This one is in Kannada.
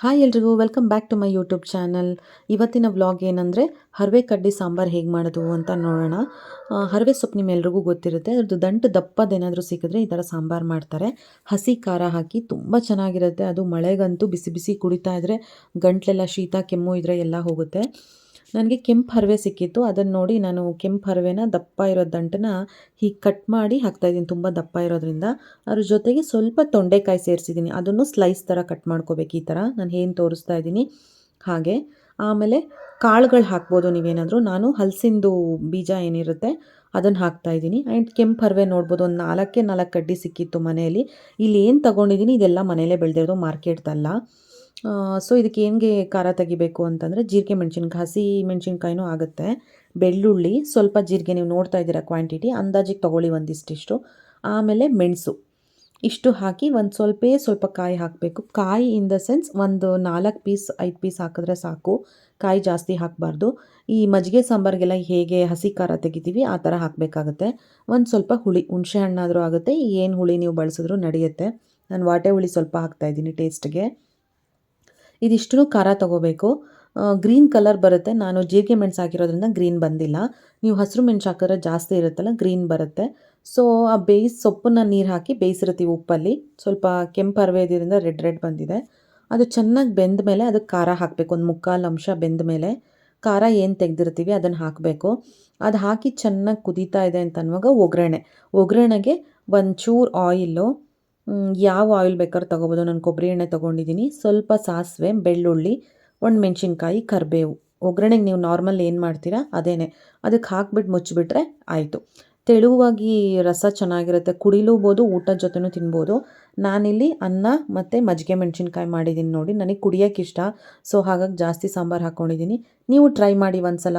ಹಾಯ್ ಎಲ್ರಿಗೂ welcome back to my YouTube channel. ಇವತ್ತಿನ ವ್ಲಾಗ್ ಏನಂದರೆ ಹರವೆ ಕಡ್ಡಿ ಸಾಂಬಾರು ಹೇಗೆ ಮಾಡೋದು ಅಂತ ನೋಡೋಣ. ಹರವೆ ಸೊಪ್ಪು ನಿಮ್ಮೆಲ್ರಿಗೂ ಗೊತ್ತಿರುತ್ತೆ. ಅದ್ರದ್ದು ದಂಟು ದಪ್ಪದೇನಾದರೂ ಸಿಕ್ಕಿದ್ರೆ ಈ ಥರ ಸಾಂಬಾರು ಮಾಡ್ತಾರೆ. ಹಸಿ ಖಾರ ಹಾಕಿ ತುಂಬ ಚೆನ್ನಾಗಿರುತ್ತೆ. ಅದು ಮಳೆಗಂತೂ ಬಿಸಿ ಬಿಸಿ ಕುಡಿತಾ ಇದ್ದರೆ ಗಂಟ್ಲೆಲ್ಲ ಶೀತ ಕೆಮ್ಮು ಇದ್ದರೆ ಎಲ್ಲ ಹೋಗುತ್ತೆ. ನನಗೆ ಕೆಂಪು ಹರವೆ ಸಿಕ್ಕಿತ್ತು. ಅದನ್ನು ನೋಡಿ ನಾನು ಕೆಂಪು ಹರವೆನ ದಪ್ಪ ಇರೋ ದಂಟನ್ನ ಹೀಗೆ ಕಟ್ ಮಾಡಿ ಹಾಕ್ತಾಯಿದ್ದೀನಿ, ತುಂಬ ದಪ್ಪ ಇರೋದ್ರಿಂದ. ಅದ್ರ ಜೊತೆಗೆ ಸ್ವಲ್ಪ ತೊಂಡೆಕಾಯಿ ಸೇರಿಸಿದ್ದೀನಿ. ಅದನ್ನು ಸ್ಲೈಸ್ ಥರ ಕಟ್ ಮಾಡ್ಕೋಬೇಕು. ಈ ಥರ ನಾನು ಏನು ತೋರಿಸ್ತಾ ಇದ್ದೀನಿ ಹಾಗೆ. ಆಮೇಲೆ ಕಾಳುಗಳು ಹಾಕ್ಬೋದು ನೀವೇನಾದರೂ. ನಾನು ಹಲಸಿಂದು ಬೀಜ ಏನಿರುತ್ತೆ ಅದನ್ನು ಹಾಕ್ತಾಯಿದ್ದೀನಿ. ಆ್ಯಂಡ್ ಕೆಂಪು ಹರವೆ ನೋಡ್ಬೋದು, ಒಂದು 4 ಕಡ್ಡಿ ಸಿಕ್ಕಿತ್ತು ಮನೆಯಲ್ಲಿ. ಇಲ್ಲಿ ಏನು ತೊಗೊಂಡಿದ್ದೀನಿ ಇದೆಲ್ಲ ಮನೆಯಲ್ಲೇ ಬೆಳೆದಿರೋದು, ಮಾರ್ಕೆಟ್ದಲ್ಲ. ಸೊ ಇದಕ್ಕೆ ಹೆಂಗೆ ಖಾರ ತೆಗಿಬೇಕು ಅಂತಂದರೆ ಜೀರಿಗೆ ಮೆಣಸಿನ್ಕಾಯಿ, ಹಸಿ ಮೆಣಸಿನ್ಕಾಯಿನೂ ಆಗುತ್ತೆ, ಬೆಳ್ಳುಳ್ಳಿ, ಸ್ವಲ್ಪ ಜೀರಿಗೆ, ನೀವು ನೋಡ್ತಾ ಇದ್ದೀರಾ ಕ್ವಾಂಟಿಟಿ, ಅಂದಾಜಿಗೆ ತೊಗೊಳ್ಳಿ ಒಂದಿಷ್ಟು. ಆಮೇಲೆ ಮೆಣಸು ಇಷ್ಟು ಹಾಕಿ ಒಂದು ಸ್ವಲ್ಪ ಕಾಯಿ ಹಾಕಬೇಕು. ಕಾಯಿ ಇನ್ ದ ಸೆನ್ಸ್ ಒಂದು 4 ಪೀಸ್ 5 ಪೀಸ್ ಹಾಕಿದ್ರೆ ಸಾಕು, ಕಾಯಿ ಜಾಸ್ತಿ ಹಾಕಬಾರ್ದು. ಈ ಮಜ್ಜಿಗೆ ಸಾಂಬಾರಿಗೆಲ್ಲ ಹೇಗೆ ಹಸಿ ಖಾರ ತೆಗಿತೀವಿ ಆ ಥರ ಹಾಕಬೇಕಾಗತ್ತೆ. ಒಂದು ಸ್ವಲ್ಪ ಹುಳಿ, ಹುಣಸೆ ಹಣ್ಣಾದರೂ ಆಗುತ್ತೆ, ಏನು ಹುಳಿ ನೀವು ಬಳಸಿದ್ರೂ ನಡೆಯುತ್ತೆ. ನಾನು ವಾಟೆ ಹುಳಿ ಸ್ವಲ್ಪ ಹಾಕ್ತಾಯಿದ್ದೀನಿ ಟೇಸ್ಟ್ಗೆ. ಇದಿಷ್ಟು ಖಾರ ತೊಗೋಬೇಕು. ಗ್ರೀನ್ ಕಲರ್ ಬರುತ್ತೆ. ನಾನು ಜೀರಿಗೆ ಮೆಣಸು ಹಾಕಿರೋದ್ರಿಂದ ಗ್ರೀನ್ ಬಂದಿಲ್ಲ. ನೀವು ಹಸಿರು ಮೆಣಸು ಹಾಕಿದ್ರೆ ಜಾಸ್ತಿ ಇರುತ್ತಲ್ಲ, ಗ್ರೀನ್ ಬರುತ್ತೆ. ಸೊ ಆ ಸೊಪ್ಪನ್ನ ನೀರು ಹಾಕಿ ಬೇಯಿಸಿರ್ತೀವಿ ಉಪ್ಪಲ್ಲಿ. ಸ್ವಲ್ಪ ಕೆಂಪು ಹರವೆ ಇದ್ದಿದ್ದರಿಂದ ರೆಡ್ ಬಂದಿದೆ. ಅದು ಚೆನ್ನಾಗಿ ಬೆಂದ ಮೇಲೆ ಅದಕ್ಕೆ ಖಾರ ಹಾಕಬೇಕು. ಒಂದು 3/4 ಅಂಶ ಬೆಂದ ಮೇಲೆ ಖಾರ ಏನು ತೆಗೆದಿರ್ತೀವಿ ಅದನ್ನು ಹಾಕಬೇಕು. ಅದು ಹಾಕಿ ಚೆನ್ನಾಗಿ ಕುದೀತಾ ಇದೆ ಅಂತ ಅನ್ನುವಾಗ ಒಗ್ಗರಣೆಗೆ ಒಂಚೂರು ಆಯಿಲು, ಯಾವ ಆಯಿಲ್ ಬೇಕಾದ್ರೂ ತೊಗೋಬೋದು. ನಾನು ಕೊಬ್ಬರಿ ಎಣ್ಣೆ ತೊಗೊಂಡಿದ್ದೀನಿ. ಸ್ವಲ್ಪ ಸಾಸಿವೆ, ಬೆಳ್ಳುಳ್ಳಿ, ಮೆಣಸಿನ್ಕಾಯಿ, ಕರಿಬೇವು. ಒಗ್ಗರಣೆಗೆ ನೀವು ನಾರ್ಮಲ್ ಏನು ಮಾಡ್ತೀರಾ ಅದೇನೆ, ಅದಕ್ಕೆ ಹಾಕ್ಬಿಟ್ಟು ಮುಚ್ಚಿಬಿಟ್ರೆ ಆಯಿತು. ತೆಳುವಾಗಿ ರಸ ಚೆನ್ನಾಗಿರುತ್ತೆ, ಕುಡಿಲೂಬೋದು, ಊಟದ ಜೊತೆನೂ ತಿನ್ಬೋದು. ನಾನಿಲ್ಲಿ ಅನ್ನ ಮತ್ತು ಮಜ್ಜಿಗೆ ಮೆಣಸಿನ್ಕಾಯಿ ಮಾಡಿದ್ದೀನಿ ನೋಡಿ. ನನಗೆ ಕುಡಿಯೋಕ್ಕೆ ಇಷ್ಟ, ಸೊ ಹಾಗಾಗಿ ಜಾಸ್ತಿ ಸಾಂಬಾರು ಹಾಕ್ಕೊಂಡಿದ್ದೀನಿ. ನೀವು ಟ್ರೈ ಮಾಡಿ ಒಂದ್ಸಲ.